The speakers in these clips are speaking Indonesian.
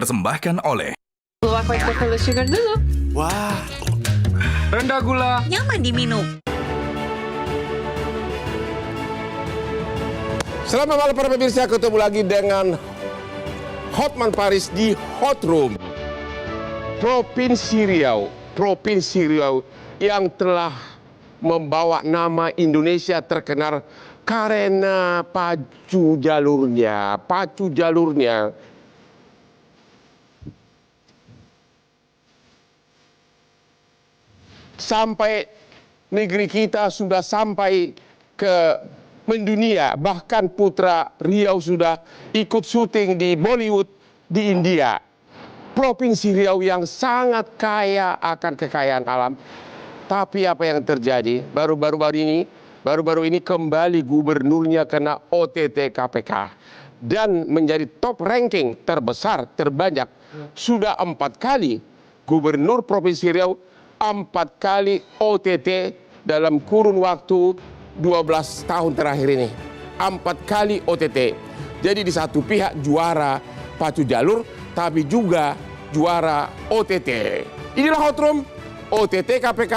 dipersembahkan oleh Luwak white chocolate sugar dulu. Wah, Rendah gula. Nyaman diminum. selamat malam para pemirsa, ketemu lagi dengan Hotman Paris di Hot Room. Provinsi Riau yang telah membawa nama Indonesia terkenal karena pacu jalurnya. Sampai negeri kita sudah sampai ke mendunia, bahkan putra Riau sudah ikut syuting di Bollywood di India. Provinsi Riau yang sangat kaya akan kekayaan alam. Tapi apa yang terjadi? Baru-baru ini kembali gubernurnya kena OTT KPK dan menjadi top ranking terbesar, terbanyak. Sudah 4 kali gubernur Provinsi Riau 4 kali OTT dalam kurun waktu 12 tahun terakhir ini. 4 kali OTT. Jadi di satu pihak juara pacu jalur, tapi juga juara OTT. Inilah Hot Room, OTT KPK,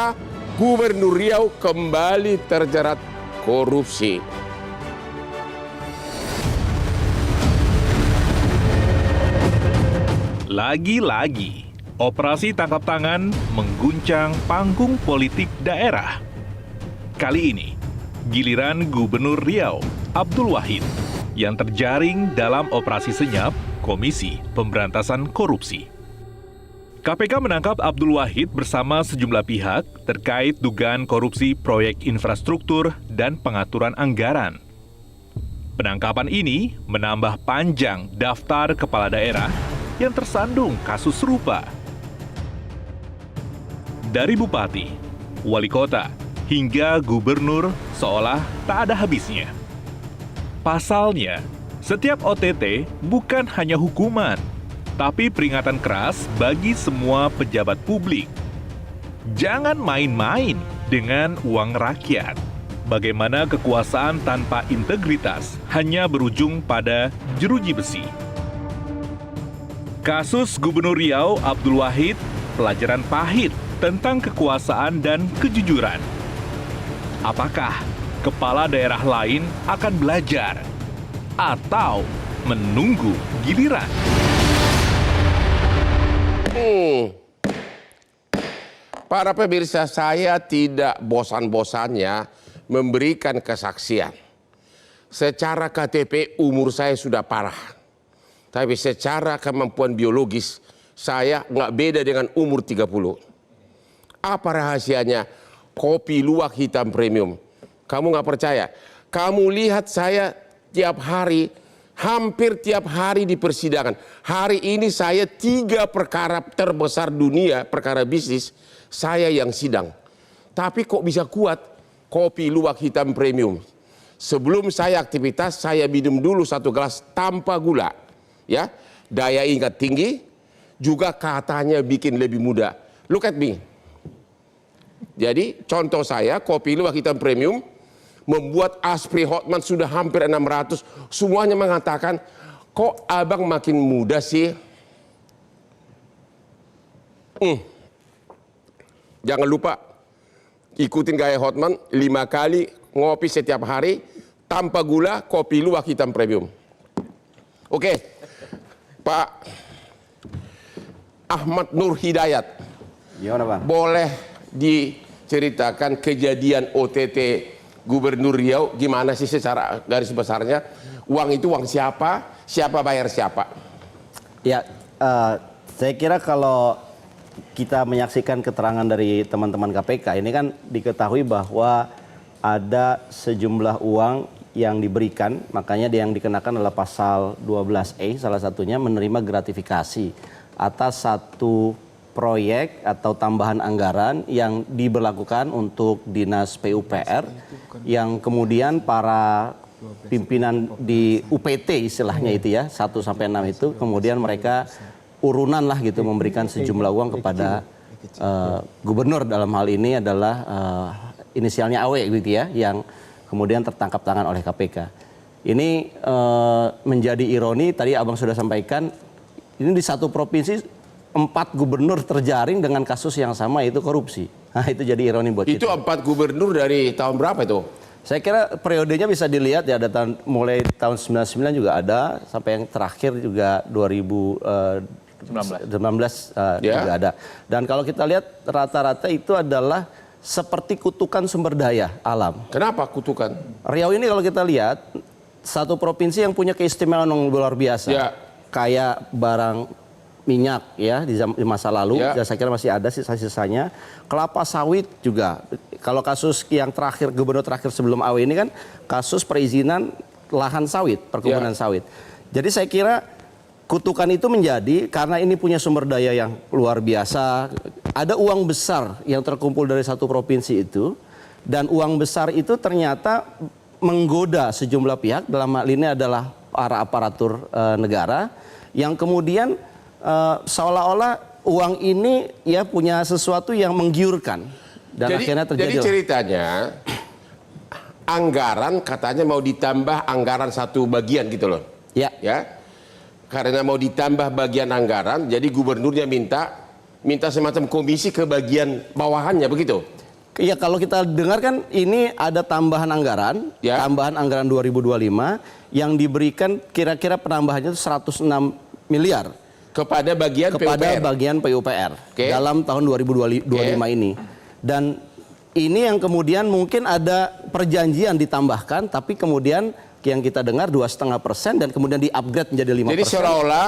Gubernur Riau kembali terjerat korupsi. Lagi-lagi, operasi tangkap tangan mengguncang panggung politik daerah. Kali ini, giliran Gubernur Riau, Abdul Wahid, yang terjaring dalam operasi senyap Komisi Pemberantasan Korupsi. KPK menangkap Abdul Wahid bersama sejumlah pihak terkait dugaan korupsi proyek infrastruktur dan pengaturan anggaran. Penangkapan ini menambah panjang daftar kepala daerah yang tersandung kasus serupa. Dari bupati, wali kota, hingga gubernur seolah tak ada habisnya. Pasalnya, setiap OTT bukan hanya hukuman, tapi peringatan keras bagi semua pejabat publik. Jangan main-main dengan uang rakyat. Bagaimana kekuasaan tanpa integritas hanya berujung pada jeruji besi. Kasus Gubernur Riau Abdul Wahid, pelajaran pahit tentang kekuasaan dan kejujuran. Apakah kepala daerah lain akan belajar atau menunggu giliran? Para pemirsa, saya tidak bosan-bosannya memberikan kesaksian. Secara KTP umur saya sudah parah. Tapi secara kemampuan biologis saya nggak beda dengan umur 30. Apa rahasianya? Kopi luwak hitam premium. Kamu nggak percaya? Kamu lihat saya tiap hari, hampir tiap hari di persidangan. Hari ini saya 3 perkara terbesar dunia, perkara bisnis, saya yang sidang. Tapi kok bisa kuat? Kopi luwak hitam premium. Sebelum saya aktivitas, saya minum dulu 1 gelas tanpa gula. Ya, daya ingat tinggi, juga katanya bikin lebih muda. Look at me. Jadi contoh saya, kopi luwak hitam premium, membuat Aspri Hotman sudah hampir 600. Semuanya mengatakan, kok abang makin muda sih? Jangan lupa, ikutin gaya Hotman, 5 kali ngopi setiap hari, tanpa gula, kopi luwak hitam premium. Oke, Pak Ahmad Nur Hidayat. Gimana, Bang? Boleh diceritakan kejadian OTT Gubernur Riau, gimana sih secara garis besarnya? Uang itu uang siapa? Siapa bayar siapa? Ya, saya kira kalau kita menyaksikan keterangan dari teman-teman KPK, ini kan diketahui bahwa ada sejumlah uang yang diberikan, makanya yang dikenakan adalah pasal 12E, salah satunya menerima gratifikasi atas satu proyek atau tambahan anggaran yang diberlakukan untuk Dinas PUPR yang kemudian para pimpinan di UPT istilahnya itu ya, 1 sampai 6 itu kemudian mereka urunan lah gitu memberikan sejumlah uang kepada gubernur, dalam hal ini adalah inisialnya AW gitu ya, yang kemudian tertangkap tangan oleh KPK. Ini menjadi ironi, tadi Abang sudah sampaikan, Ini di satu provinsi 4 gubernur terjaring dengan kasus yang sama, itu korupsi. Nah, itu jadi ironi buat Itu kita. 4 gubernur dari tahun berapa itu? Saya kira periodenya bisa dilihat ya, ada mulai tahun 99 juga ada, sampai yang terakhir juga 2019 juga ada. Dan kalau kita lihat rata-rata itu adalah seperti kutukan sumber daya alam. Kenapa kutukan? Riau ini kalau kita lihat, satu provinsi yang punya keistimewaan yang luar biasa. Ya. Kayak barang minyak ya di masa lalu, Ya. dan saya kira masih ada sisa-sisanya. Kelapa sawit juga. Kalau kasus yang terakhir, gubernur terakhir sebelum AW ini kan kasus perizinan lahan sawit, perkebunan sawit. Jadi saya kira kutukan itu menjadi karena ini punya sumber daya yang luar biasa. Ada uang besar yang terkumpul dari satu provinsi itu, dan uang besar itu ternyata menggoda sejumlah pihak, dalam hal ini adalah para aparatur negara, yang kemudian seolah-olah uang ini ya punya sesuatu yang menggiurkan, dan akhirnya terjadi. Jadi ceritanya anggaran katanya mau ditambah anggaran satu bagian gitu loh. Ya. Ya. Karena mau ditambah bagian anggaran, jadi gubernurnya minta semacam komisi ke bagian bawahannya begitu. Ya, kalau kita dengar kan ini ada tambahan anggaran, Ya. tambahan anggaran 2025 yang diberikan kira-kira penambahannya itu 106 miliar Kepada bagian kepada PUPR. bagian PUPR Oke. dalam tahun 2025 ini. Dan ini yang kemudian mungkin ada perjanjian ditambahkan, tapi kemudian yang kita dengar 2,5% dan kemudian di-upgrade menjadi 5%. Jadi seolah-olah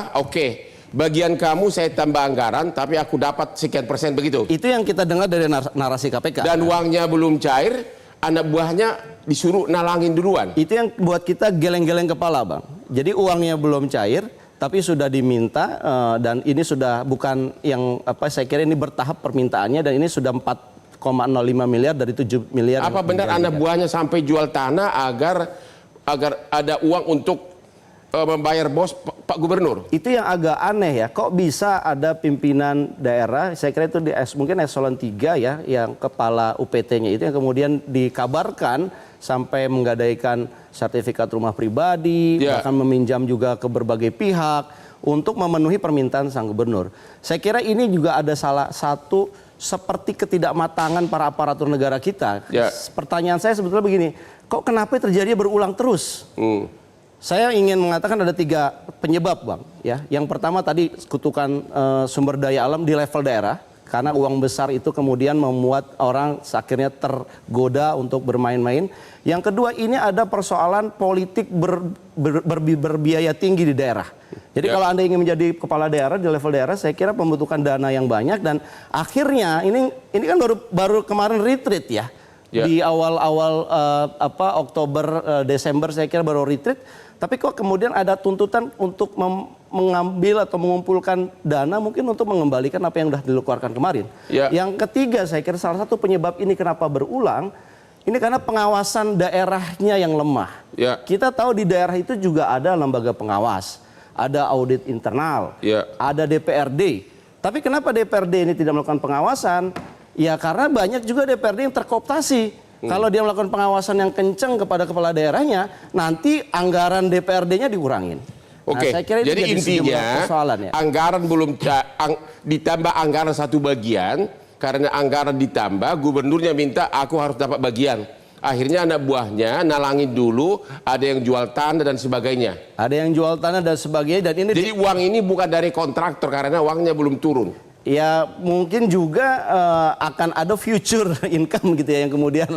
bagian kamu saya tambah anggaran tapi aku dapat sekian persen begitu. Itu yang kita dengar dari narasi KPK. Dan uangnya belum cair, anak buahnya disuruh nalangin duluan. Itu yang buat kita geleng-geleng kepala, Bang. Jadi uangnya belum cair, tapi sudah diminta, dan ini sudah bukan yang saya kira ini bertahap permintaannya, dan ini sudah 4,05 miliar dari 7 miliar. Apa benar anak buahnya sampai jual tanah agar ada uang untuk membayar bos Pak Gubernur? Itu yang agak aneh ya, kok bisa ada pimpinan daerah, saya kira itu mungkin eselon 3 ya, yang kepala UPT-nya itu yang kemudian dikabarkan sampai menggadaikan sertifikat rumah pribadi, bahkan meminjam juga ke berbagai pihak untuk memenuhi permintaan sang gubernur. Saya kira ini juga ada salah satu seperti ketidakmatangan para aparatur negara kita. Pertanyaan saya sebetulnya begini, kok kenapa terjadi berulang terus? Saya ingin mengatakan ada 3 penyebab, Bang. Ya, yang pertama tadi kutukan sumber daya alam di level daerah, karena uang besar itu kemudian membuat orang akhirnya tergoda untuk bermain-main. Yang kedua, ini ada persoalan politik berbiaya tinggi di daerah. Jadi kalau Anda ingin menjadi kepala daerah di level daerah, saya kira membutuhkan dana yang banyak, dan akhirnya ini kan baru kemarin retreat ya. Di awal-awal Oktober, Desember saya kira baru retreat. Tapi kok kemudian ada tuntutan untuk mengambil atau mengumpulkan dana mungkin untuk mengembalikan apa yang sudah dikeluarkan kemarin. Yang ketiga, saya kira salah satu penyebab ini kenapa berulang, ini karena pengawasan daerahnya yang lemah. Kita tahu di daerah itu juga ada lembaga pengawas, ada audit internal, ada DPRD. Tapi kenapa DPRD ini tidak melakukan pengawasan? Ya karena banyak juga DPRD yang terkooptasi. Kalau dia melakukan pengawasan yang kencang kepada kepala daerahnya, nanti anggaran DPRD-nya dikurangin. Oke, saya kira jadi intinya anggaran belum ditambah anggaran satu bagian, karena anggaran ditambah, gubernurnya minta aku harus dapat bagian. Akhirnya anak buahnya nalangin dulu, ada yang jual tanah dan sebagainya. Ada yang jual tanah dan sebagainya, dan ini jadi uang ini bukan dari kontraktor karena uangnya belum turun. Ya mungkin juga akan ada future income gitu ya yang kemudian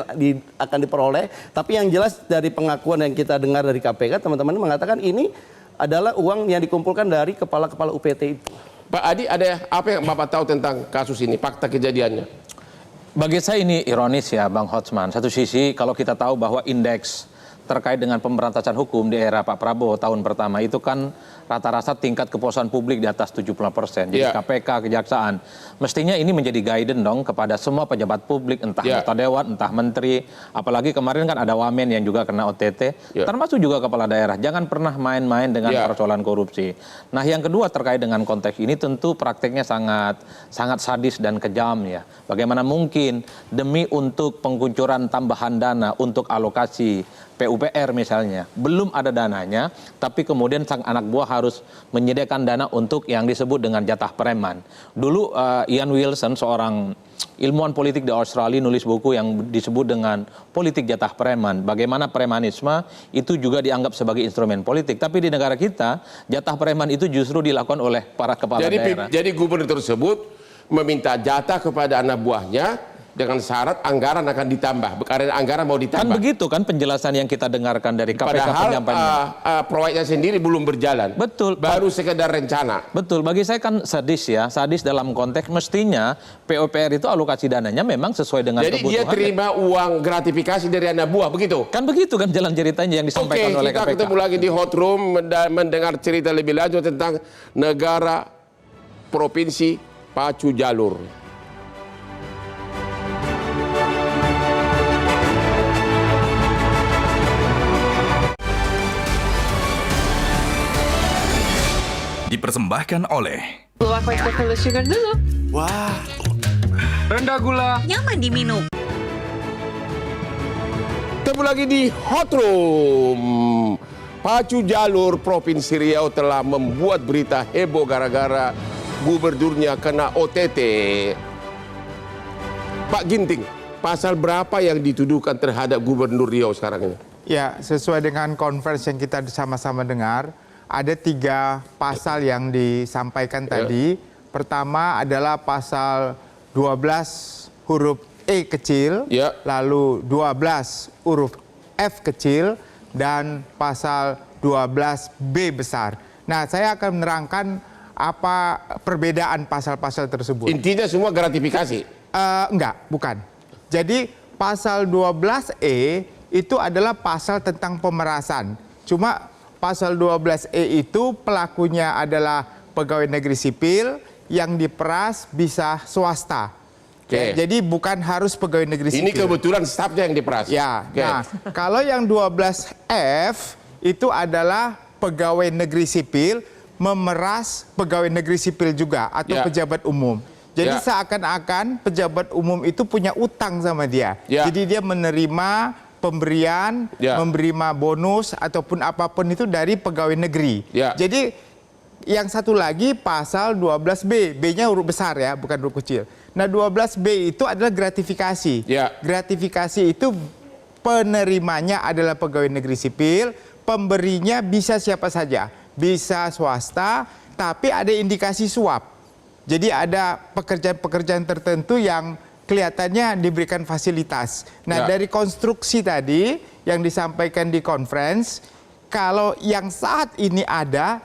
akan diperoleh. Tapi yang jelas dari pengakuan yang kita dengar dari KPK, teman-teman mengatakan ini adalah uang yang dikumpulkan dari kepala-kepala UPT itu. Pak Adi, ada apa yang Bapak tahu tentang kasus ini, fakta kejadiannya? Bagi saya ini ironis ya Bang Hotsman. Satu sisi kalau kita tahu bahwa indeks terkait dengan pemberantasan hukum di era Pak Prabowo tahun pertama itu kan rata-rata tingkat kepuasan publik di atas 70%. Jadi KPK, Kejaksaan, mestinya ini menjadi guidance dong kepada semua pejabat publik, entah anggota dewan, entah menteri. Apalagi kemarin kan ada wamen yang juga kena OTT, termasuk juga kepala daerah. Jangan pernah main-main dengan persoalan korupsi. Nah yang kedua terkait dengan konteks ini tentu prakteknya sangat sadis dan kejam ya. Bagaimana mungkin demi untuk pengguncuran tambahan dana untuk alokasi PUPR PUPR misalnya, belum ada dananya, tapi kemudian sang anak buah harus menyediakan dana untuk yang disebut dengan jatah preman. Dulu Ian Wilson, seorang ilmuwan politik di Australia, nulis buku yang disebut dengan politik jatah preman. Bagaimana premanisme itu juga dianggap sebagai instrumen politik. Tapi di negara kita, jatah preman itu justru dilakukan oleh para kepala daerah. Jadi gubernur tersebut meminta jatah kepada anak buahnya dengan syarat anggaran akan ditambah. Karena anggaran mau ditambah. Kan begitu kan penjelasan yang kita dengarkan dari KPK penyampaiannya. Padahal proyeknya sendiri belum berjalan. Betul. Baru sekedar rencana. Betul, bagi saya kan sadis ya, sadis dalam konteks mestinya PUPR itu alokasi dananya memang sesuai dengan Jadi kebutuhan. dia terima uang gratifikasi dari anak buah, begitu? Kan begitu kan jalan ceritanya yang disampaikan oleh kita KPK. ketemu lagi di Hot Room mendengar cerita lebih lanjut tentang negara provinsi pacu jalur. Dipersembahkan oleh Luwak white chocolate sugar dulu. rendah gula, Nyaman diminum. Ketemu lagi di Hot Room. Pacu jalur Provinsi Riau telah membuat berita heboh gara-gara gubernurnya kena OTT. Pak Ginting, pasal berapa yang dituduhkan terhadap gubernur Riau sekarang ini? Ya, sesuai dengan konferensi yang kita sama-sama dengar, ada 3 pasal yang disampaikan tadi. Pertama adalah pasal 12 huruf E kecil, Ya. lalu 12 huruf F kecil, dan pasal 12B besar. Nah, saya akan menerangkan apa perbedaan pasal-pasal tersebut. Intinya semua gratifikasi. Enggak, bukan. Jadi pasal 12E itu adalah pasal tentang pemerasan. Cuma pasal 12E itu pelakunya adalah pegawai negeri sipil yang diperas bisa swasta. Oke. Jadi bukan harus pegawai negeri sipil. Ini kebetulan stafnya yang diperas. Ya. Oke. Nah, kalau yang 12F itu adalah pegawai negeri sipil memeras pegawai negeri sipil juga atau Ya. pejabat umum. Jadi Ya. seakan-akan pejabat umum itu punya utang sama dia. Ya. Jadi dia menerima pemberian, Ya. menerima bonus ataupun apapun itu dari pegawai negeri. Ya. Jadi yang satu lagi pasal 12B, B-nya huruf besar ya, bukan huruf kecil. Nah, 12B itu adalah gratifikasi. Ya. Gratifikasi itu penerimanya adalah pegawai negeri sipil, pemberinya bisa siapa saja, bisa swasta, tapi ada indikasi suap. Jadi ada pekerjaan-pekerjaan tertentu yang kelihatannya diberikan fasilitas. Nah, Ya. dari konstruksi tadi yang disampaikan di conference, kalau yang saat ini ada,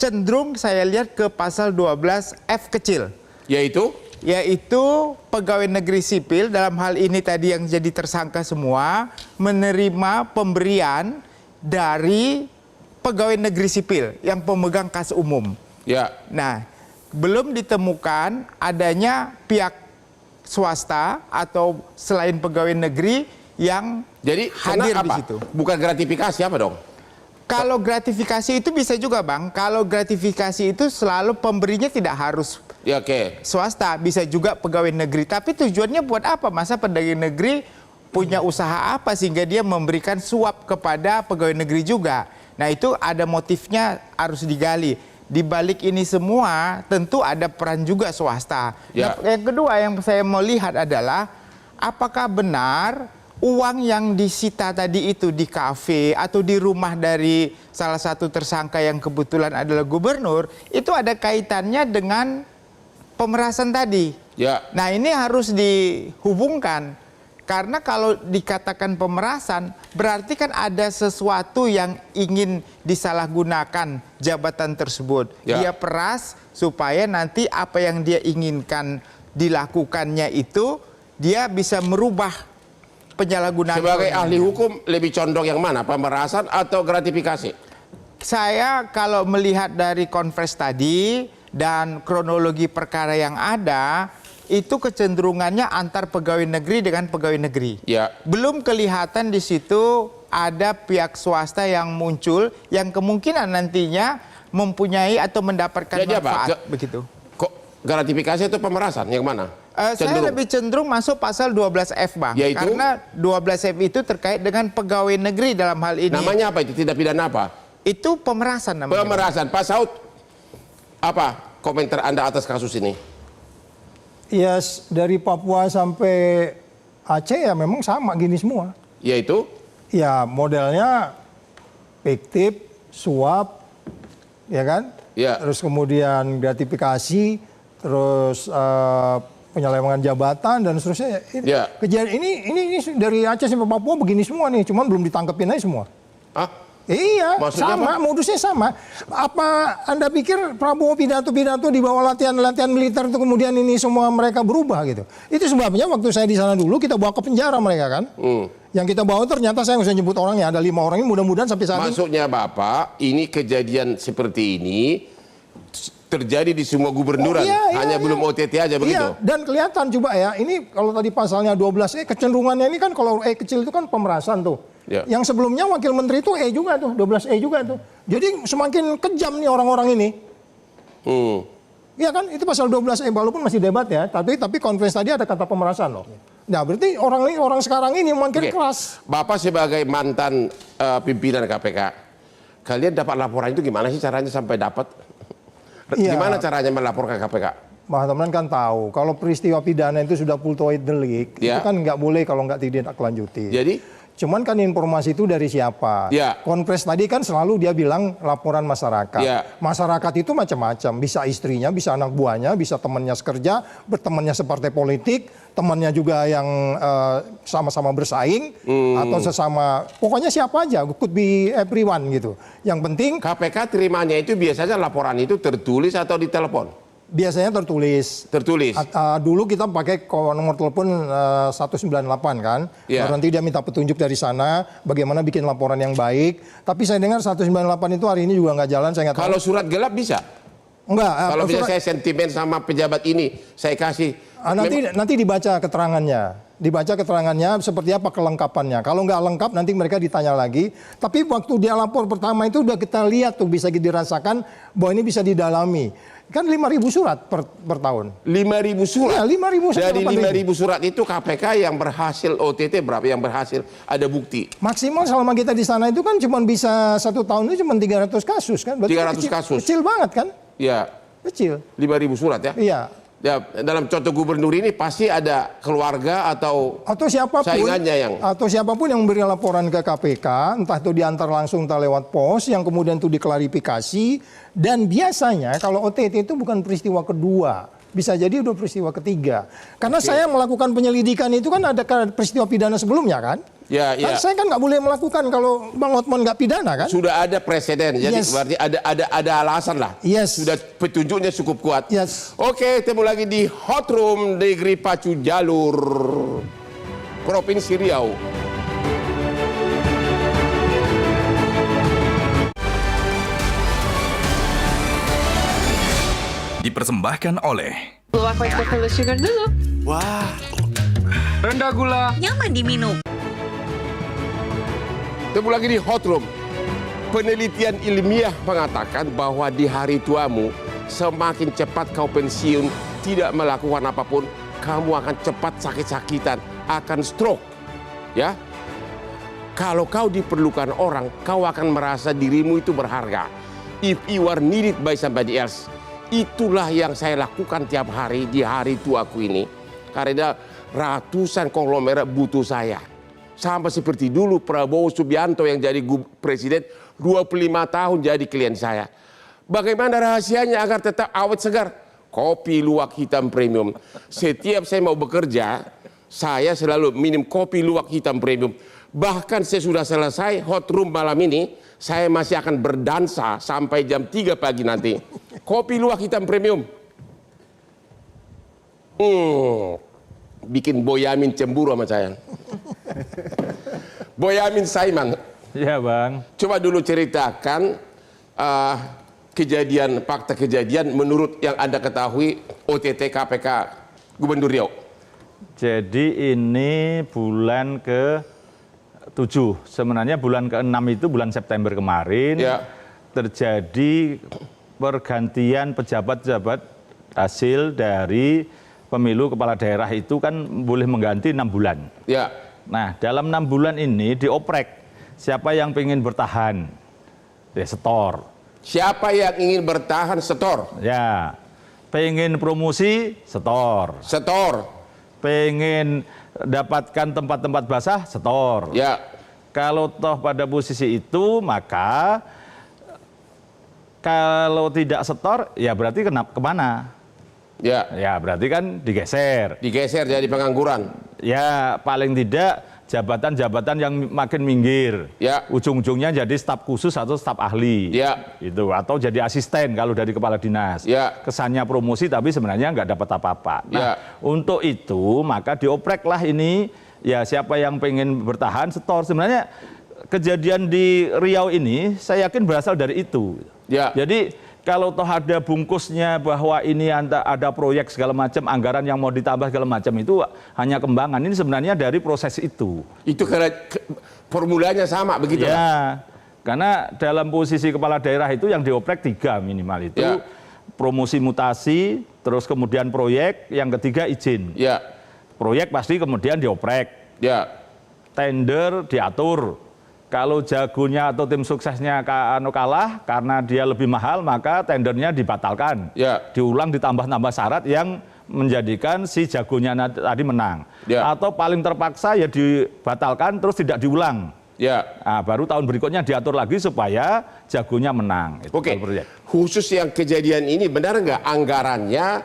cenderung saya lihat ke pasal 12F kecil. Yaitu? Yaitu pegawai negeri sipil, dalam hal ini tadi yang jadi tersangka semua, menerima pemberian dari pegawai negeri sipil yang pemegang kas umum. Ya. Nah, belum ditemukan adanya pihak swasta atau selain pegawai negeri yang Jadi hadir karena di apa? situ. Bukan gratifikasi apa dong? Kalau gratifikasi itu bisa juga, Bang. Kalau gratifikasi itu selalu pemberinya tidak harus Ya, oke. swasta, bisa juga pegawai negeri. Tapi tujuannya buat apa? Masa pegawai negeri punya usaha apa sehingga dia memberikan suap kepada pegawai negeri juga? Nah, itu ada motifnya, harus digali. Di balik ini semua tentu ada peran juga swasta. Ya. Nah, yang kedua yang saya mau lihat adalah apakah benar uang yang disita tadi itu di kafe atau di rumah dari salah satu tersangka yang kebetulan adalah gubernur itu ada kaitannya dengan pemerasan tadi. Ya. Nah, ini harus dihubungkan. Karena kalau dikatakan pemerasan, berarti kan ada sesuatu yang ingin disalahgunakan jabatan tersebut. Ya. Dia peras supaya nanti apa yang dia inginkan dilakukannya itu, dia bisa merubah penyalahgunaan. Sebagai kewenangan. ahli hukum lebih condong yang mana? Pemerasan atau gratifikasi? Saya kalau melihat dari konferensi tadi dan kronologi perkara yang ada, itu kecenderungannya antar pegawai negeri dengan pegawai negeri. Ya. Belum kelihatan di situ ada pihak swasta yang muncul yang kemungkinan nantinya mempunyai atau mendapatkan Jadi apa? manfaat begitu. Kok Gratifikasi itu pemerasan yang mana? Saya lebih cenderung masuk pasal 12F, Bang. Yaitu? Karena 12F itu terkait dengan pegawai negeri dalam hal ini. Namanya apa itu? Tindak pidana apa? Itu pemerasan namanya. Pemerasan. Pak Saud, apa komentar Anda atas kasus ini? Ya dari Papua sampai Aceh ya memang sama gini semua. Yaitu? Ya modelnya fiktif, suap, ya kan? Ya. Terus kemudian gratifikasi, terus penyelewengan jabatan dan seterusnya. Ya. Kejadian ini dari Aceh sampai Papua begini semua nih, cuman belum ditangkepin aja semua. Hah? Iya, Maksudnya sama, apa? modusnya sama. Apa Anda pikir Prabowo pidato-pidato di bawah latihan-latihan militer itu kemudian ini semua mereka berubah gitu? Itu sebabnya waktu saya di sana dulu kita bawa ke penjara mereka kan. Yang kita bawa ternyata saya nggak usah nyebut orangnya, ada 5 orang ini mudah-mudahan sampai saat ini. Maksudnya Bapak, ini kejadian seperti ini terjadi di semua gubernuran, hanya belum OTT aja begitu? Iya, dan kelihatan coba ya, ini kalau tadi pasalnya 12E, kecenderungannya ini kan kalau E kecil itu kan pemerasan tuh. Ya. Yang sebelumnya wakil menteri itu E juga tuh, 12E juga tuh. Jadi semakin kejam nih orang-orang ini. Iya kan, itu pasal 12E walaupun masih debat ya, tapi konferensi tadi ada kata pemerasan loh. Nah berarti orang sekarang ini makin keras. Bapak sebagai mantan pimpinan KPK, kalian dapat laporan itu gimana sih caranya sampai dapat? Iya. Gimana caranya melaporkan KPK? Pak teman kan tahu, kalau peristiwa pidana itu sudah full-toid delik, itu Ya. kan nggak boleh kalau nggak ditindaklanjuti. Jadi? Cuman kan informasi itu dari siapa? Ya. Konpres tadi kan selalu dia bilang laporan masyarakat. Ya. Masyarakat itu macam-macam, bisa istrinya, bisa anak buahnya, bisa temannya sekerja, bertemannya separtai politik, temannya juga yang sama-sama bersaing, atau sesama, pokoknya siapa aja, could be everyone gitu. Yang penting KPK terimanya itu biasanya laporan itu tertulis atau ditelepon? biasanya tertulis. Tertulis. Dulu kita pakai nomor telepon 198 kan. Ya. Baru nanti dia minta petunjuk dari sana bagaimana bikin laporan yang baik. Tapi saya dengar 198 itu hari ini juga nggak jalan, saya nggak tahu. Kalau surat gelap bisa? Enggak. Kalau bisa saya sentimen sama pejabat ini, saya kasih. Nanti dibaca keterangannya. Dibaca keterangannya seperti apa kelengkapannya. Kalau nggak lengkap nanti mereka ditanya lagi. Tapi waktu dia lapor pertama itu udah kita lihat tuh bisa dirasakan bahwa ini bisa didalami. Kan 5.000 surat per tahun. 5.000 surat? Iya, 5.000 sampai Dari 8.000. 5.000 surat itu KPK yang berhasil OTT berapa? Yang berhasil ada bukti? Maksimal selama kita di sana itu kan cuma bisa 1 tahun itu cuma 300 kasus kan. Berarti 300 kasus. Kecil banget kan? Ya, Kecil. 5.000 surat ya? Iya. Ya, dalam contoh gubernur ini pasti ada keluarga atau saingannya atau siapapun yang memberi laporan ke KPK, entah itu diantar langsung entah lewat pos yang kemudian itu diklarifikasi, dan biasanya kalau OTT itu bukan peristiwa kedua, bisa jadi udah peristiwa ketiga. Karena saya melakukan penyelidikan itu kan ada peristiwa pidana sebelumnya kan? Ya, Kan ya. saya kan nggak boleh melakukan kalau Bang Hotman nggak pidana kan? Sudah ada presiden, jadi Yes. berarti ada alasan lah. Yes. Sudah petunjuknya cukup kuat. Yes. Oke, ketemu lagi di Hot Room Negeri Pacu Jalur, Provinsi Riau. Dipersembahkan oleh Luwak White Chocolate Sugar dulu. Rendah gula. Nyaman diminum. Ketemu lagi di Hot Room. Penelitian ilmiah mengatakan bahwa di hari tuamu, semakin cepat kau pensiun, tidak melakukan apapun, kamu akan cepat sakit-sakitan, akan stroke. Ya, kalau kau diperlukan orang, kau akan merasa dirimu itu berharga. If you are needed by somebody else. Itulah yang saya lakukan tiap hari di hari tuaku ini. Karena ratusan konglomerat butuh saya. Sama seperti dulu Prabowo Subianto yang jadi presiden 25 tahun jadi klien saya. Bagaimana rahasianya agar tetap awet segar? Kopi luwak hitam premium. Setiap saya mau bekerja, saya selalu minum kopi luwak hitam premium. Bahkan sesudah selesai hot room malam ini, saya masih akan berdansa sampai jam 3 pagi nanti. Kopi luwak hitam premium. Bikin Boyamin cemburu sama saya. Boyamin Saiman. Ya bang. Coba dulu ceritakan fakta kejadian menurut yang Anda ketahui OTT KPK Gubernur Riau. Jadi ini bulan ke-7. Sebenarnya bulan ke-6 itu bulan September kemarin Ya. terjadi pergantian pejabat-pejabat hasil dari pemilu kepala daerah itu kan boleh mengganti 6 bulan. Ya. Nah, dalam 6 bulan ini dioprek siapa yang ingin bertahan, ya setor. Siapa yang ingin bertahan setor? Ya, pengen promosi setor. Setor. Pengen dapatkan tempat-tempat basah setor. Ya. Kalau toh pada posisi itu maka kalau tidak setor ya berarti kemana? Ya. Ya berarti kan digeser. Digeser jadi pengangguran. Ya paling tidak jabatan-jabatan yang makin minggir. Ya. Ujung-ujungnya jadi staf khusus atau staf ahli. Ya. Itu atau jadi asisten kalau dari kepala dinas. Ya. Kesannya promosi tapi sebenarnya nggak dapat apa-apa. Nah, Ya. untuk itu maka diopreklah ini ya siapa yang pengen bertahan setor. Sebenarnya kejadian di Riau ini saya yakin berasal dari itu. Ya. Jadi kalau toh ada bungkusnya bahwa ini ada proyek segala macam, anggaran yang mau ditambah segala macam itu hanya kembangan. Ini sebenarnya dari proses itu. Itu karena formulanya sama begitu. Ya, karena dalam posisi kepala daerah itu yang dioprek 3 minimal itu. Ya. Promosi mutasi, terus kemudian proyek, yang ketiga izin. Ya. Proyek pasti kemudian dioprek. Ya. Tender diatur. Kalau jagonya atau tim suksesnya kalah karena dia lebih mahal, maka tendernya dibatalkan. Ya. Diulang ditambah-tambah syarat yang menjadikan si jagonya tadi menang. Ya. Atau paling terpaksa ya dibatalkan terus tidak diulang. Ya. Nah, baru tahun berikutnya diatur lagi supaya jagonya menang. Itu Oke. kalau proyek. Khusus yang kejadian ini benar nggak anggarannya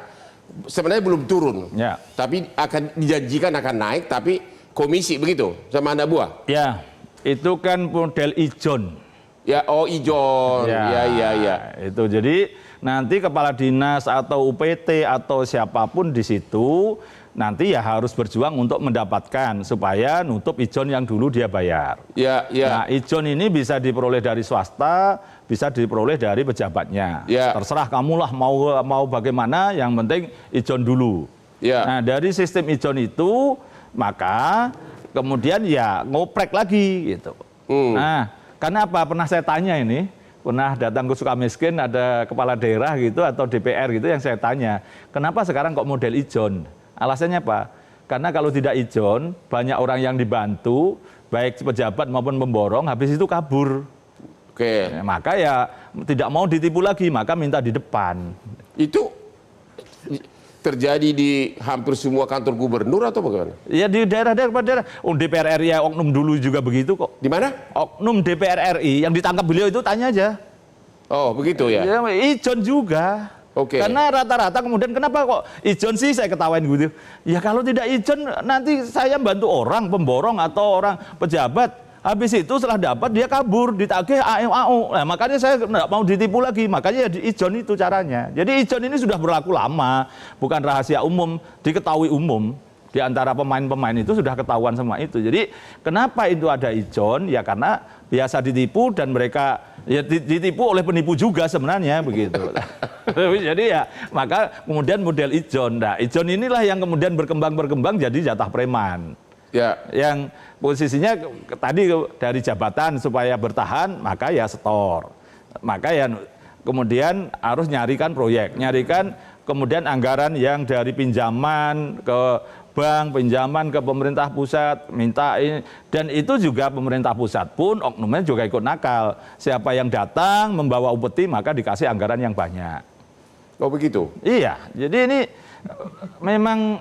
sebenarnya belum turun. Ya. Tapi akan dijanjikan akan naik tapi komisi begitu sama anak buah. Ya, itu kan model ijon. Ya, oh ijon. Ya. Itu jadi nanti kepala dinas atau UPT atau siapapun di situ nanti ya harus berjuang untuk mendapatkan supaya nutup ijon yang dulu dia bayar. Ya. Nah, ijon ini bisa diperoleh dari swasta, bisa diperoleh dari pejabatnya. Ya. Terserah kamulah mau bagaimana, yang penting ijon dulu. Ya. Nah, dari sistem ijon itu maka kemudian ya ngoprek lagi gitu. Nah, karena apa? Pernah saya tanya ini, pernah datang ke Sukamiskin ada kepala daerah gitu atau DPR gitu yang saya tanya, kenapa sekarang kok model ijon? Alasannya apa? Karena kalau tidak ijon, banyak orang yang dibantu, baik pejabat maupun pemborong, habis itu kabur. Oke. Ya, maka ya tidak mau ditipu lagi, maka minta di depan. Itu terjadi di hampir semua kantor gubernur atau bagaimana? Ya di daerah-daerah. Oh, DPR RI ya, oknum dulu juga begitu kok. Di mana? Oknum DPR RI yang ditangkap beliau itu tanya aja. Oh, begitu ya. Ya, ijon juga. Oke. Karena rata-rata kemudian kenapa kok ijon sih saya ketawain gitu. Ya kalau tidak ijon nanti saya bantu orang pemborong atau orang pejabat. Habis itu setelah dapat dia kabur, ditagih AU. Nah, makanya saya nggak mau ditipu lagi. Makanya ya di ijon itu caranya. Jadi ijon ini sudah berlaku lama, bukan rahasia umum, diketahui umum. Di antara pemain-pemain itu sudah ketahuan semua itu. Jadi kenapa itu ada ijon? Ya karena biasa ditipu dan mereka ya ditipu oleh penipu juga sebenarnya begitu. Jadi ya maka kemudian model ijon. Nah, ijon inilah yang kemudian berkembang jadi jatah preman. Ya. Yang posisinya tadi dari jabatan supaya bertahan maka ya setor. Maka ya kemudian harus nyarikan proyek, nyarikan kemudian anggaran yang dari pinjaman ke bank, pinjaman ke pemerintah pusat, minta ini. Dan itu juga pemerintah pusat pun oknumnya juga ikut nakal. Siapa yang datang membawa upeti maka dikasih anggaran yang banyak. Oh begitu? Iya, jadi ini memang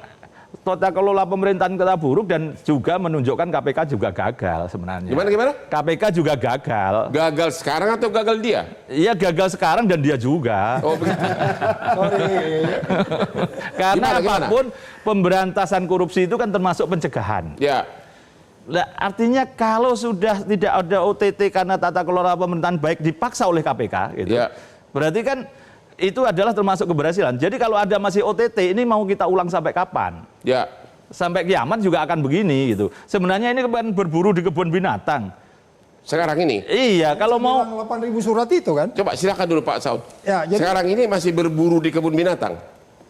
tata kelola pemerintahan kita buruk dan juga menunjukkan KPK juga gagal sebenarnya. Gimana? KPK juga gagal. Gagal sekarang atau gagal dia? Iya gagal sekarang dan dia juga. Oh begitu. Karena Gimana? apapun pemberantasan korupsi itu kan termasuk pencegahan. Ya. Nah, artinya kalau sudah tidak ada OTT karena tata kelola pemerintahan baik dipaksa oleh KPK, gitu, Ya. berarti kan itu adalah termasuk keberhasilan. Jadi kalau ada masih OTT ini mau kita ulang sampai kapan? Ya. Sampai kiamat juga akan begini gitu. Sebenarnya ini kan berburu di kebun binatang. Sekarang ini? Iya, kalau mau 8.000 surat itu kan? Coba silakan dulu Pak Saud. Ya, jadi- Sekarang ini masih berburu di kebun binatang.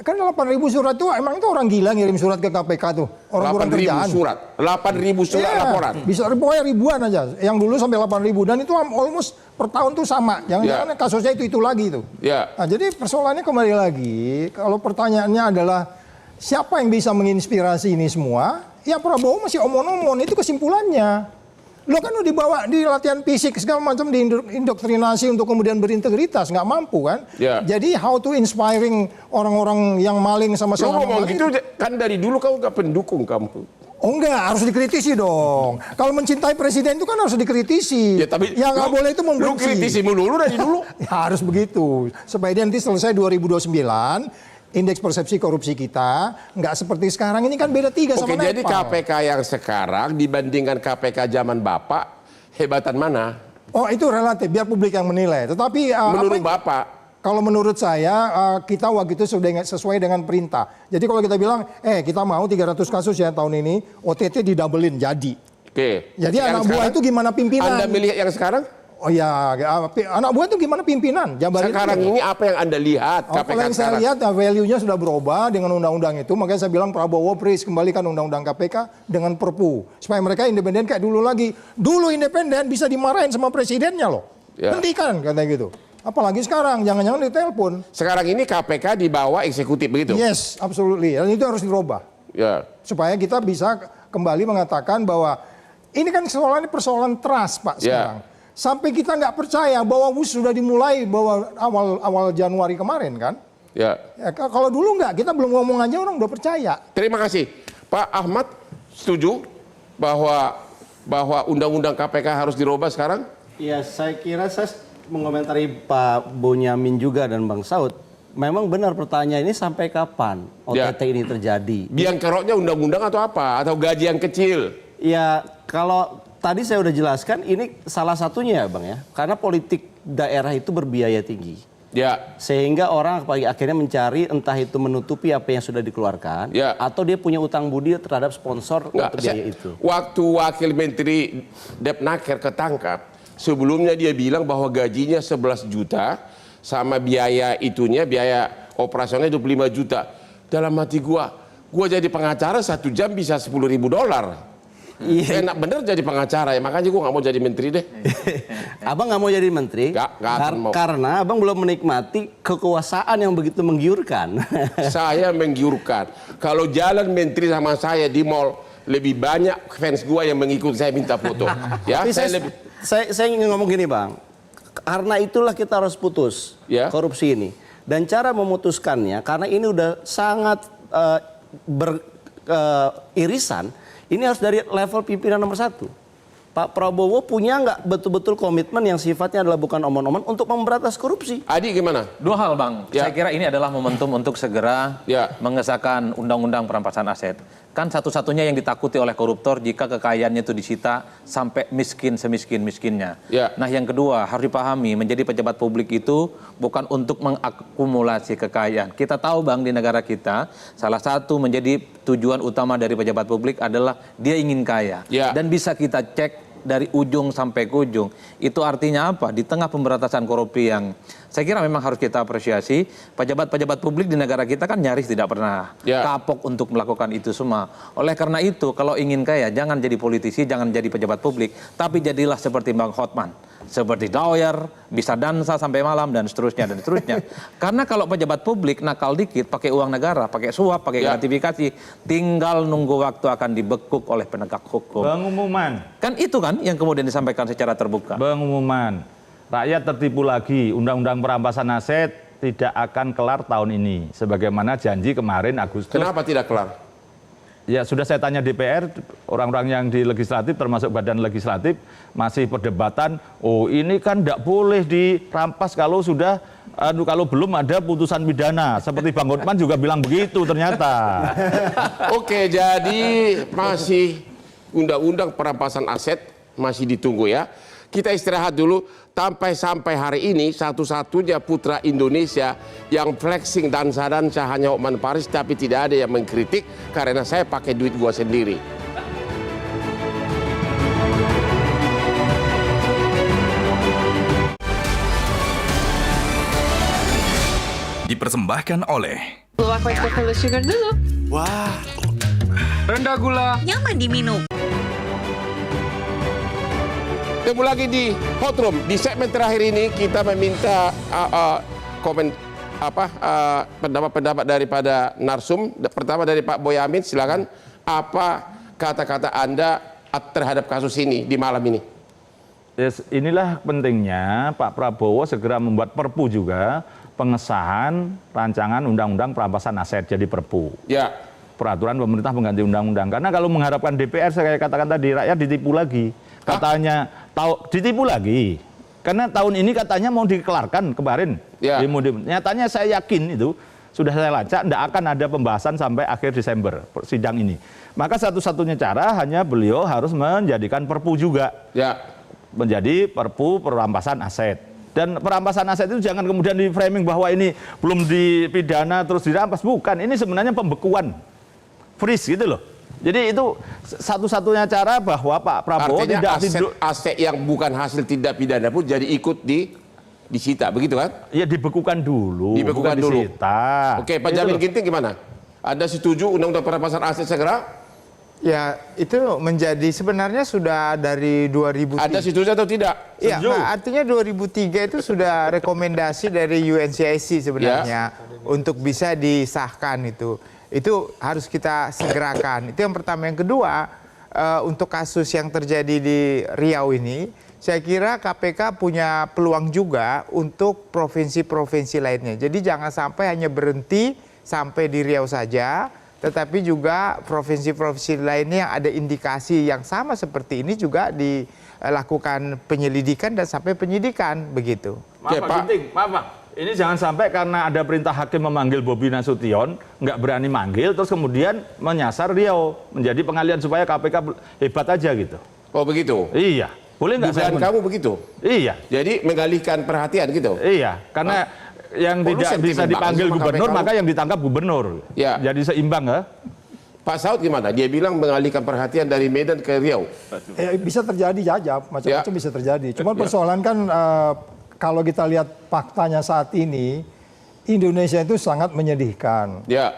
Kan 8.000 surat itu emang itu orang gila ngirim surat ke KPK tuh. Orang kurang 8.000 kerjaan. surat. 8.000 surat Iya, laporan. Bisa pokoknya ribuan aja. Yang dulu sampai 8.000 dan itu almost per tahun tuh sama. Jangan-jangan kasusnya itu lagi tuh. Ya. Nah, jadi persoalannya kembali lagi, kalau pertanyaannya adalah siapa yang bisa menginspirasi ini semua? Ya Prabowo masih omon-omon, itu kesimpulannya. Lo kan udah dibawa di latihan fisik segala macam, diindoktrinasi untuk kemudian berintegritas, nggak mampu kan? Ya. Jadi how to inspiring orang-orang yang maling sama Lo ngomong maling. gitu kan dari dulu kamu gak pendukung kamu. Oh enggak, harus dikritisi dong. Kalau mencintai presiden itu kan harus dikritisi. Ya tapi yang nggak boleh itu lu membenci. kritisi melulu dari dulu. Ya, harus begitu. Supaya dia nanti selesai 2029, indeks persepsi korupsi kita nggak seperti sekarang ini kan beda 3 sama Oke, Nepal. jadi KPK yang sekarang dibandingkan KPK zaman Bapak, hebatan mana? Oh itu relatif, biar publik yang menilai. Tetapi Menurut Bapak? kalau menurut saya kita waktu itu sudah sesuai dengan perintah. Jadi kalau kita bilang, kita mau 300 kasus ya tahun ini, OTT didabelin jadi. Oke. Jadi Yang anak buah sekarang, itu gimana pimpinan? Anda melihat yang sekarang? Oh ya, anak buah itu gimana pimpinan? Jabarin Sekarang itu. ini apa yang Anda lihat KPK Kalau yang saya sekarang? lihat value-nya sudah berubah dengan undang-undang itu. Makanya saya bilang Prabowo please kembalikan undang-undang KPK dengan perpu. Supaya mereka independen kayak dulu lagi. Dulu independen bisa dimarahin sama presidennya loh. Ya. Hentikan katanya gitu. Apalagi sekarang, jangan-jangan ditelepon. Sekarang ini KPK dibawa eksekutif begitu? Yes, absolutely. Dan itu harus dirubah. Ya. Supaya kita bisa kembali mengatakan bahwa ini kan persoalan trust Pak sekarang. Sampai kita nggak percaya bahwa sudah dimulai bahwa awal Januari kemarin kan. Ya. Kalau dulu nggak, kita belum ngomong aja orang udah percaya. Terima kasih. Pak Ahmad setuju bahwa undang-undang KPK harus dirubah sekarang? Ya, saya kira saya mengomentari Pak Bonyamin juga dan Bang Saud. Memang benar pertanyaan ini sampai kapan OTT ini terjadi? Biang keroknya undang-undang atau apa? Atau gaji yang kecil? Ya, kalau tadi saya udah jelaskan ini salah satunya ya Bang ya. Karena politik daerah itu berbiaya tinggi. Ya. Sehingga orang akhirnya mencari entah itu menutupi apa yang sudah dikeluarkan. Ya. Atau dia punya utang budi terhadap sponsor Nggak, untuk biaya itu. Waktu Wakil Menteri Depnaker ketangkap, sebelumnya dia bilang bahwa gajinya 11 juta sama biaya operasionalnya 25 juta. Dalam hati gua jadi pengacara 1 jam bisa $10.000. Iya. Enak bener jadi pengacara ya, makanya gua nggak mau jadi menteri deh. Abang nggak mau jadi menteri? Nggak akan mau. Karena abang belum menikmati kekuasaan yang begitu menggiurkan. Saya menggiurkan. Kalau jalan menteri sama saya di mall, lebih banyak fans gua yang mengikuti saya minta foto. Ya, Tapi saya ingin ngomong gini Bang. Karena itulah kita harus putus korupsi ini. Dan cara memutuskannya, karena ini udah sangat beririsan, ini harus dari level pimpinan nomor 1. Pak Prabowo punya nggak betul-betul komitmen yang sifatnya adalah bukan omon-omon untuk memberantas korupsi? Adi gimana? 2 hal Bang, saya kira ini adalah momentum untuk segera mengesahkan undang-undang perampasan aset. Kan satu-satunya yang ditakuti oleh koruptor jika kekayaannya itu disita sampai miskin semiskin-miskinnya. Nah yang kedua harus dipahami menjadi pejabat publik itu bukan untuk mengakumulasi kekayaan. Kita tahu Bang di negara kita salah satu menjadi tujuan utama dari pejabat publik adalah dia ingin kaya. Dan bisa kita cek dari ujung sampai ke ujung. Itu artinya apa? Di tengah pemberantasan korupsi yang saya kira memang harus kita apresiasi, pejabat-pejabat publik di negara kita kan nyaris tidak pernah kapok untuk melakukan itu semua. Oleh karena itu, kalau ingin kaya, jangan jadi politisi, jangan jadi pejabat publik, tapi jadilah seperti Bang Hotman, seperti lawyer, bisa dansa sampai malam dan seterusnya dan seterusnya. Karena kalau pejabat publik nakal dikit, pakai uang negara, pakai suap, pakai gratifikasi, tinggal nunggu waktu akan dibekuk oleh penegak hukum. Pengumuman. Kan itu kan yang kemudian disampaikan secara terbuka. Pengumuman. Rakyat tertipu lagi, undang-undang perampasan aset tidak akan kelar tahun ini. Sebagaimana janji kemarin Agustus. Kenapa tidak kelar? Ya sudah saya tanya DPR, orang-orang yang di legislatif termasuk badan legislatif masih perdebatan, oh ini kan tidak boleh dirampas kalau sudah, kalau belum ada putusan pidana. Seperti Bang Hotman juga bilang begitu ternyata. Oke, jadi masih undang-undang perampasan aset masih ditunggu ya. Kita istirahat dulu. Sampai hari ini satu-satunya putra Indonesia yang flexing dansa-dansa hanya Hotman Paris, tapi tidak ada yang mengkritik karena saya pakai duit gua sendiri. Dipersembahkan oleh aku extra full sugar dulu. rendah gula, Nyaman diminum. Ketemu lagi di Hot Room. Di segmen terakhir ini kita meminta pendapat-pendapat daripada narsum. Pertama dari Pak Boyamin, silakan. Apa kata-kata Anda terhadap kasus ini di malam ini? Yes, inilah pentingnya Pak Prabowo segera membuat Perpu juga, pengesahan rancangan undang-undang perampasan aset jadi Perpu. Ya. Peraturan pemerintah pengganti undang-undang. Karena kalau mengharapkan DPR, saya katakan tadi, rakyat ditipu lagi. Katanya ditipu lagi. Karena tahun ini katanya mau dikelarkan kemarin. Ya. Nyatanya saya yakin itu sudah saya lacak, tidak akan ada pembahasan sampai akhir Desember sidang ini. Maka satu-satunya cara hanya beliau harus menjadikan Perpu juga. Ya. Menjadi Perpu perampasan aset. Dan perampasan aset itu jangan kemudian di framing bahwa ini belum dipidana terus dirampas. Bukan, ini sebenarnya pembekuan. Freeze gitu loh. Jadi itu satu-satunya cara bahwa Pak Prabowo artinya tidak aset yang bukan hasil tindak pidana pun jadi ikut disita, begitu kan? Ya dibekukan dulu. Dibekukan bukan dulu. disita. Oke, Pak Itu Jamin loh. Ginting gimana? Anda setuju undang-undang perampasan aset segera? Ya, itu menjadi sebenarnya sudah dari 2003. Anda setuju atau tidak? Iya, nah, artinya 2003 itu sudah rekomendasi dari UNCIC sebenarnya untuk bisa disahkan itu. Itu harus kita segerakan. Itu yang pertama. Yang kedua, untuk kasus yang terjadi di Riau ini, saya kira KPK punya peluang juga untuk provinsi-provinsi lainnya. Jadi jangan sampai hanya berhenti sampai di Riau saja, tetapi juga provinsi-provinsi lainnya yang ada indikasi yang sama seperti ini juga dilakukan penyelidikan dan sampai penyidikan begitu. Maaf Pak Ginting, maaf Pak. Ini jangan sampai karena ada perintah hakim memanggil Bobi Nasution, nggak berani manggil, terus kemudian menyasar Riau, menjadi pengalian supaya KPK hebat aja gitu. Oh begitu? Iya. Boleh nggak saya? Dugaan kamu begitu? Iya. Jadi mengalihkan perhatian gitu? Iya, karena yang lu tidak sentimen bisa banget dipanggil sama gubernur, KPK. maka yang ditangkap gubernur. Ya. Jadi seimbang ya. Pak Saud gimana? Dia bilang mengalihkan perhatian dari Medan ke Riau. Bisa terjadi jajab, macam-macam bisa terjadi. Cuman persoalan kan kalau kita lihat faktanya saat ini, Indonesia itu sangat menyedihkan. Ya.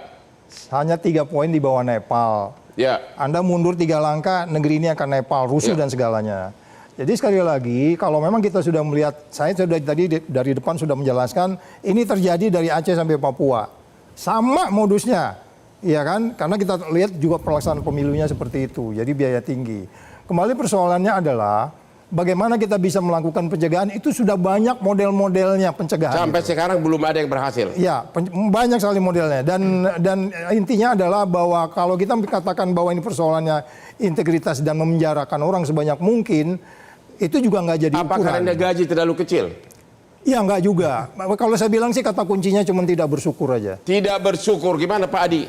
Hanya 3 poin di bawah Nepal. Ya. Anda mundur 3 langkah, negeri ini akan Nepal, rusuh dan segalanya. Jadi sekali lagi, kalau memang kita sudah melihat, saya sudah tadi dari depan sudah menjelaskan, ini terjadi dari Aceh sampai Papua. Sama modusnya, ya kan? Karena kita lihat juga pelaksanaan pemilunya seperti itu, jadi biaya tinggi. Kembali persoalannya adalah, bagaimana kita bisa melakukan pencegahan, itu sudah banyak model-modelnya pencegahan. Sampai sekarang belum ada yang berhasil. Ya, banyak sekali modelnya. Dan intinya adalah bahwa kalau kita katakan bahwa ini persoalannya integritas dan memenjarakan orang sebanyak mungkin, itu juga nggak jadi ukuran. Apa karena gaji terlalu kecil? Iya, nggak juga. Kalau saya bilang sih kata kuncinya cuma tidak bersyukur aja. Tidak bersyukur, gimana Pak Adi?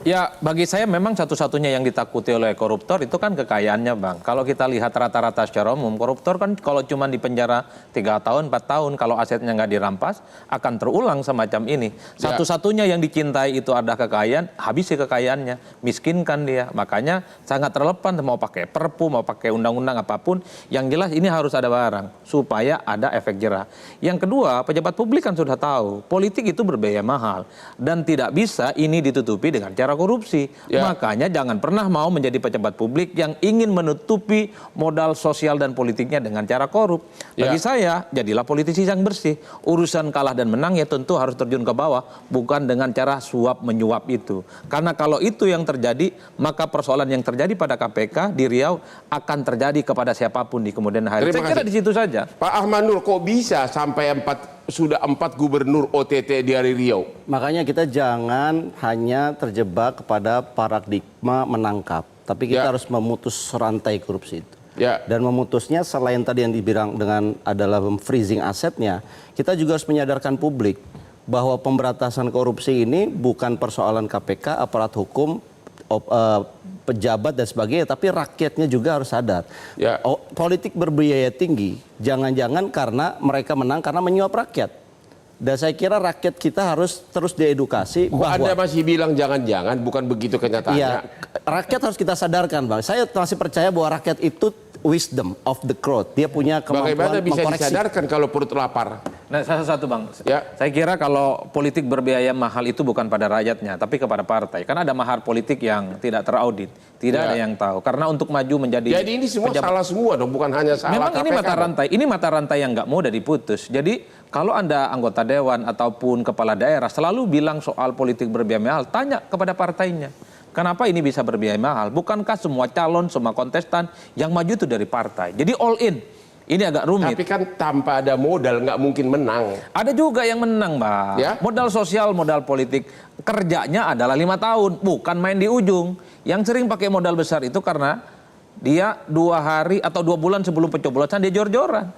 Ya, bagi saya memang satu-satunya yang ditakuti oleh koruptor itu kan kekayaannya, Bang. Kalau kita lihat rata-rata secara umum, koruptor kan kalau cuma di penjara 3 tahun, 4 tahun, kalau asetnya nggak dirampas, akan terulang semacam ini. Satu-satunya yang dicintai itu ada kekayaan, habisi kekayaannya, miskinkan dia. Makanya sangat relevan mau pakai perpu, mau pakai undang-undang apapun, yang jelas ini harus ada barang, supaya ada efek jerah. Yang kedua, pejabat publik kan sudah tahu, politik itu berbiaya mahal, dan tidak bisa ini ditutupi dengan cara korupsi. Makanya jangan pernah mau menjadi pejabat publik yang ingin menutupi modal sosial dan politiknya dengan cara korup. Bagi saya, jadilah politisi yang bersih. Urusan kalah dan menang ya tentu harus terjun ke bawah, bukan dengan cara suap menyuap itu. Karena kalau itu yang terjadi, maka persoalan yang terjadi pada KPK di Riau akan terjadi kepada siapapun di kemudian hari. Saya kira di situ saja. Pak Ahmad Nur, kok bisa sampai sudah 4 gubernur OTT di Riau? Makanya kita jangan hanya terjebak kepada paradigma menangkap, tapi kita harus memutus rantai korupsi itu. Dan memutusnya selain tadi yang dibilang dengan adalah freezing asetnya, kita juga harus menyadarkan publik bahwa pemberantasan korupsi ini bukan persoalan KPK, aparat hukum, pejabat dan sebagainya, tapi rakyatnya juga harus sadar. Politik berbiaya tinggi, jangan-jangan karena mereka menang karena menyuap rakyat. Dan saya kira rakyat kita harus terus diedukasi bahwa Anda masih bilang jangan-jangan, bukan begitu kenyataannya. Iya, rakyat harus kita sadarkan, Bang. Saya masih percaya bahwa rakyat itu wisdom of the crowd. Dia punya kemampuan Bagaimana bisa mengkoreksi. disadarkan kalau perut lapar? Nah, satu Bang. Ya. Saya kira kalau politik berbiaya mahal itu bukan pada rakyatnya, tapi kepada partai. Karena ada mahar politik yang tidak teraudit, tidak ada yang tahu. Karena untuk maju menjadi Jadi ini semua salah semua dong, bukan hanya salah Memang ini KPK mata dong. rantai. Ini mata rantai yang nggak mudah diputus. Jadi kalau Anda anggota dewan ataupun kepala daerah selalu bilang soal politik berbiaya mahal, tanya kepada partainya. Kenapa ini bisa berbiaya mahal? Bukankah semua calon, semua kontestan yang maju itu dari partai? Jadi all in. Ini agak rumit. Tapi kan tanpa ada modal nggak mungkin menang. Ada juga yang menang, Mbak. Ya? Modal sosial, modal politik. Kerjanya adalah 5 tahun, bukan main di ujung. Yang sering pakai modal besar itu karena dia 2 hari atau 2 bulan sebelum pencoblosan dia jor-joran.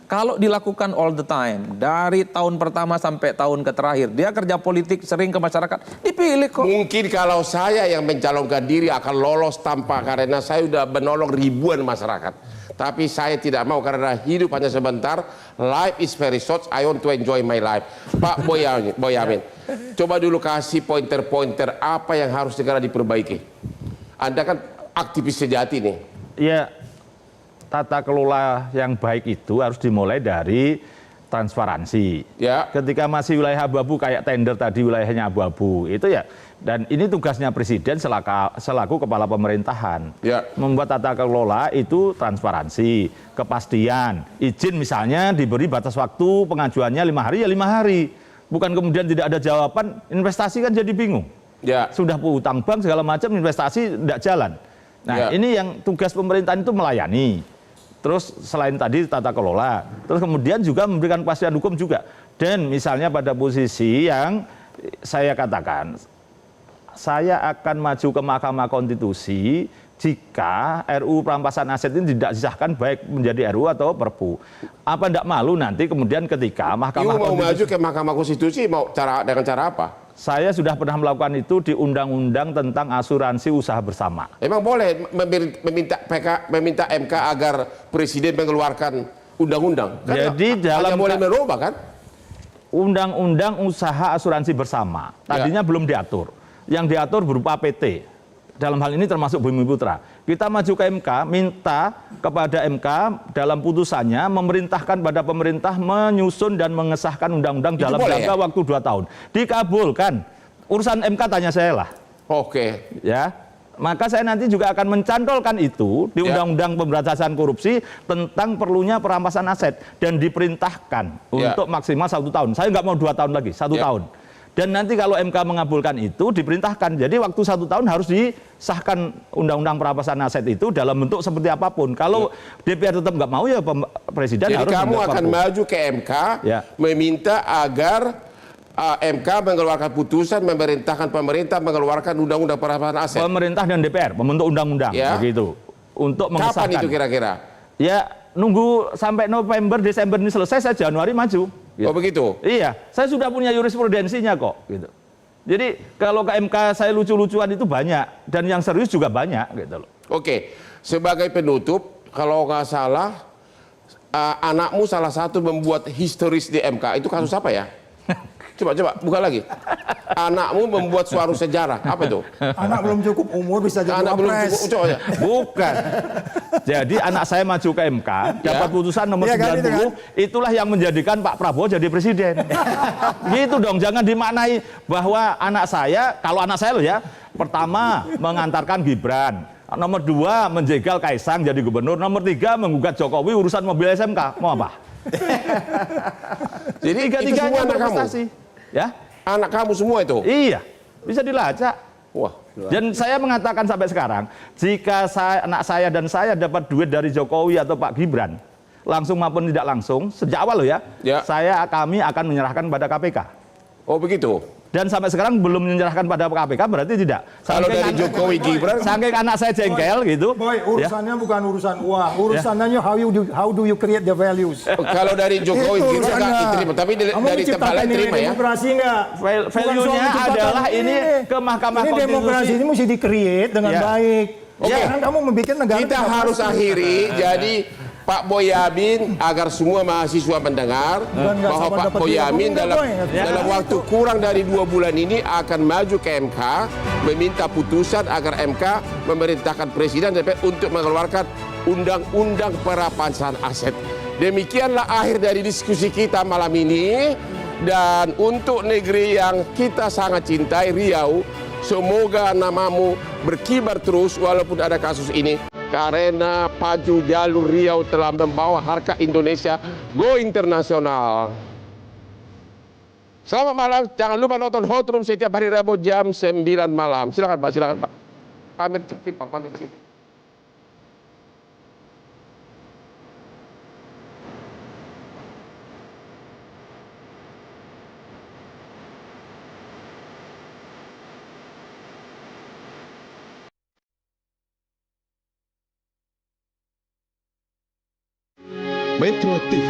Kalau dilakukan all the time, dari tahun pertama sampai tahun terakhir, dia kerja politik sering ke masyarakat, dipilih kok. Mungkin kalau saya yang mencalonkan diri akan lolos tanpa, karena saya sudah menolong ribuan masyarakat. Tapi saya tidak mau karena hidup hanya sebentar. Life is very short. I want to enjoy my life. Pak Boyamin, coba dulu kasih pointer-pointer apa yang harus segera diperbaiki. Anda kan aktivis sejati nih. Ya, tata kelola yang baik itu harus dimulai dari transparansi. Ya. Ketika masih wilayah abu-abu kayak tender tadi wilayahnya abu-abu itu ya, dan ini tugasnya presiden selaku kepala pemerintahan. Ya. Membuat tata kelola itu transparansi, kepastian, izin misalnya diberi batas waktu pengajuannya 5 hari ya 5 hari. Bukan kemudian tidak ada jawaban, investasi kan jadi bingung. Ya. Sudah utang bank segala macam, investasi tidak jalan. Nah, Ya. ini yang tugas pemerintahan itu melayani. Terus selain tadi tata kelola, terus kemudian juga memberikan kepastian hukum juga. Dan misalnya pada posisi yang saya katakan, saya akan maju ke Mahkamah Konstitusi jika RUU perampasan aset ini tidak disahkan baik menjadi RUU atau Perpu. Apa tidak malu nanti kemudian ketika Mahkamah Mau Konstitusi... maju ke Mahkamah Konstitusi dengan cara apa? Saya sudah pernah melakukan itu di Undang-Undang tentang Asuransi Usaha Bersama. Emang boleh meminta MK agar presiden mengeluarkan undang-undang? Kan Jadi dalam boleh merubah kan? Undang-Undang Usaha Asuransi Bersama tadinya belum diatur. Yang diatur berupa PT. Dalam hal ini termasuk Bumi Putra. Kita maju ke MK, minta kepada MK dalam putusannya memerintahkan pada pemerintah menyusun dan mengesahkan undang-undang dalam jangka waktu 2 tahun. Dikabulkan. Urusan MK tanya saya lah. Oke. Ya. Maka saya nanti juga akan mencantolkan itu di Undang-Undang Pemberantasan Korupsi tentang perlunya perampasan aset dan diperintahkan untuk maksimal 1 tahun. Saya nggak mau 2 tahun lagi, 1 tahun. Dan nanti kalau MK mengabulkan itu diperintahkan. Jadi waktu 1 tahun harus disahkan undang-undang perampasan aset itu dalam bentuk seperti apapun. Kalau DPR tetap nggak mau ya presiden Jadi harus. Jadi kamu akan maju ke MK meminta agar MK mengeluarkan putusan memerintahkan pemerintah mengeluarkan undang-undang perampasan aset. Pemerintah dan DPR membentuk undang-undang begitu untuk mengesahkan. Kapan itu kira-kira? Ya nunggu sampai November Desember ini selesai, saya Januari maju. Oh begitu? Iya, saya sudah punya jurisprudensinya kok. Gitu. Jadi kalau ke MK saya lucu-lucuan itu banyak dan yang serius juga banyak gitu loh. Oke, sebagai penutup, kalau nggak salah anakmu salah satu membuat historis di MK. Itu kasus apa ya? Coba buka lagi. Anakmu membuat suatu sejarah. Apa itu? Anak belum cukup umur bisa jadi Anak belum wapres. cukup. Coba ya. Bukan. Jadi anak saya maju ke MK, dapat putusan nomor 90, itulah yang menjadikan Pak Prabowo jadi presiden. Gitu dong, jangan dimaknai bahwa anak saya, kalau anak saya loh ya, pertama mengantarkan Gibran, nomor 2 menjegal Kaisang jadi gubernur, nomor 3 menggugat Jokowi urusan mobil SMK. Mau apa? Jadi itu semua anak kamu? Ya? Anak kamu semua itu? Iya, bisa dilacak. Wah. Dan saya mengatakan sampai sekarang, jika anak saya dan saya dapat duit dari Jokowi atau Pak Gibran, langsung maupun tidak langsung, sejak awal loh ya, kami akan menyerahkan pada KPK. Oh begitu? Dan sampai sekarang belum menyerahkan pada KPK, berarti tidak. Kalau dari Jokowi Gibran, saking anak saya jengkel gitu. Boy, urusannya bukan urusan uang, urusannya how do you create the values. Kalau dari Jokowi Gibran nggak diterima, tapi dari tempat lain terima ya. Demokrasi nggak? Value-nya adalah ini ke Mahkamah Konstitusi. Demokrasi ini mesti di-create dengan baik. Jangan kamu membuat negara. Kita harus akhiri, jadi Pak Boyamin agar semua mahasiswa mendengar bahwa Pak Boyamin dalam waktu kurang dari 2 bulan ini akan maju ke MK meminta putusan agar MK memerintahkan Presiden DPR untuk mengeluarkan undang-undang perampasan aset. Demikianlah akhir dari diskusi kita malam ini. Dan untuk negeri yang kita sangat cintai, Riau, semoga namamu berkibar terus walaupun ada kasus ini. Karena Pacu Jalur Riau telah membawa harkat Indonesia go internasional. Selamat malam, jangan lupa nonton Hot Room setiap hari Rabu jam 9 malam. Silakan Pak, silakan Pak. Pamit sedikit Pak, pamit sedikit. Metro TV.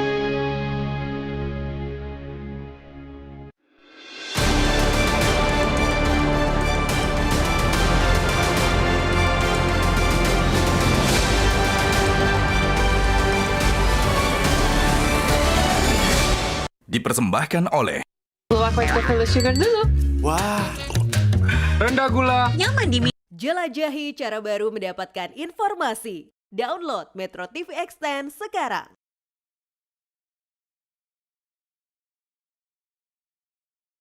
Dipersembahkan oleh Keluak White Chocolate Sugar dulu. Rendah gula. Nyaman di Jelajahi cara baru mendapatkan informasi. Download Metro TV Extend sekarang.